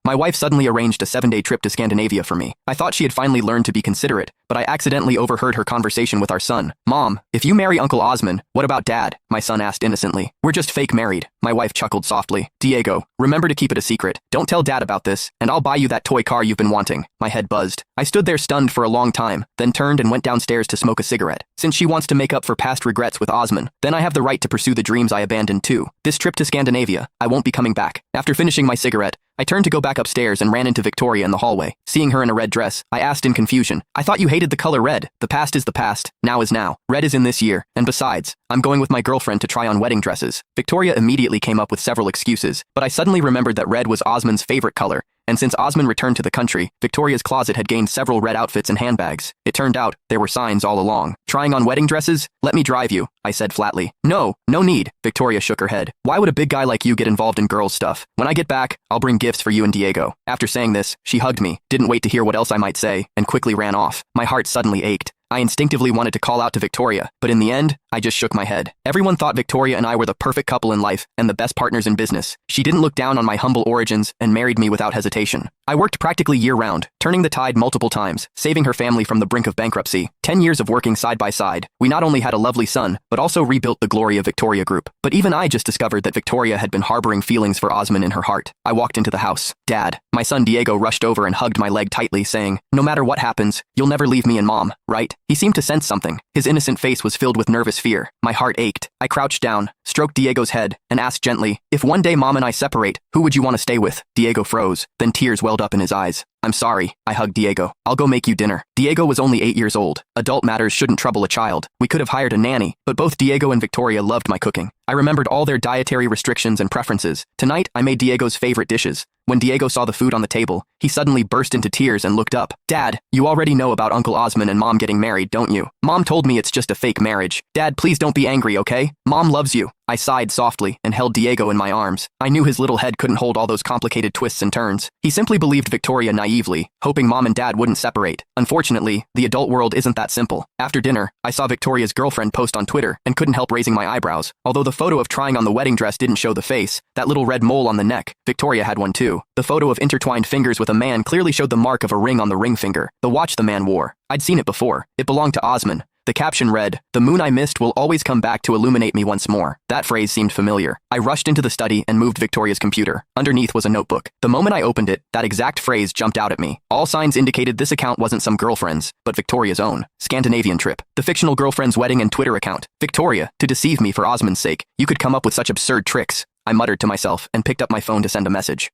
My wife suddenly arranged a 7-day trip to Scandinavia for me. I thought she had finally learned to be considerate, but I accidentally overheard her conversation with our son. Mom, if you marry Uncle Osmond, what about Dad? My son asked innocently. We're just fake married. My wife chuckled softly. Diego, remember to keep it a secret. Don't tell Dad about this, and I'll buy you that toy car you've been wanting. My head buzzed. I stood there stunned for a long time, then turned and went downstairs to smoke a cigarette. Since she wants to make up for past regrets with Osmond, then I have the right to pursue the dreams I abandoned too. This trip to Scandinavia, I won't be coming back. After finishing my cigarette, I turned to go back upstairs and ran into Victoria in the hallway. Seeing her in a red dress, I asked in confusion, I thought you hated the color red. The past is the past, now is now. Red is in this year, and besides, I'm going with my girlfriend to try on wedding dresses. Victoria immediately came up with several excuses, but I suddenly remembered that red was Osmond's favorite color, and since Osmond returned to the country, Victoria's closet had gained several red outfits and handbags. It turned out, there were signs all along. Trying on wedding dresses? Let me drive you, I said flatly. No need. Victoria shook her head. Why would a big guy like you get involved in girls' stuff? When I get back, I'll bring gifts for you and Diego. After saying this, she hugged me, didn't wait to hear what else I might say, and quickly ran off. My heart suddenly ached. I instinctively wanted to call out to Victoria, but in the end, I just shook my head. Everyone thought Victoria and I were the perfect couple in life and the best partners in business. She didn't look down on my humble origins and married me without hesitation. I worked practically year-round, turning the tide multiple times, saving her family from the brink of bankruptcy. 10 years of working side by side, we not only had a lovely son, but also rebuilt the glory of Victoria Group. But even I just discovered that Victoria had been harboring feelings for Osmond in her heart. I walked into the house. Dad. My son Diego rushed over and hugged my leg tightly, saying, no matter what happens, you'll never leave me and Mom, right? He seemed to sense something. His innocent face was filled with nervous fear. My heart ached. I crouched down, stroked Diego's head, and asked gently, if one day Mom and I separate, who would you want to stay with? Diego froze, then tears welled up in his eyes. I'm sorry, I hugged Diego. I'll go make you dinner. Diego was only 8 years old. Adult matters shouldn't trouble a child. We could have hired a nanny, but both Diego and Victoria loved my cooking. I remembered all their dietary restrictions and preferences. Tonight, I made Diego's favorite dishes. When Diego saw the food on the table, he suddenly burst into tears and looked up. Dad, you already know about Uncle Osmond and Mom getting married, don't you? Mom told me it's just a fake marriage. Dad, please don't be angry, okay? Mom loves you. I sighed softly and held Diego in my arms. I knew his little head couldn't hold all those complicated twists and turns. He simply believed Victoria naively, hoping Mom and Dad wouldn't separate. Unfortunately, the adult world isn't that simple. After dinner, I saw Victoria's girlfriend post on Twitter and couldn't help raising my eyebrows. Although the photo of trying on the wedding dress didn't show the face, that little red mole on the neck, Victoria had one too. The photo of intertwined fingers with a man clearly showed the mark of a ring on the ring finger, the watch the man wore. I'd seen it before. It belonged to Osmond. The caption read, "The moon I missed will always come back to illuminate me once more." That phrase seemed familiar. I rushed into the study and moved Victoria's computer. Underneath was a notebook. The moment I opened it, that exact phrase jumped out at me. All signs indicated this account wasn't some girlfriend's, but Victoria's own. Scandinavian trip. The fictional girlfriend's wedding and Twitter account. Victoria, to deceive me for Osmond's sake. You could come up with such absurd tricks. I muttered to myself and picked up my phone to send a message.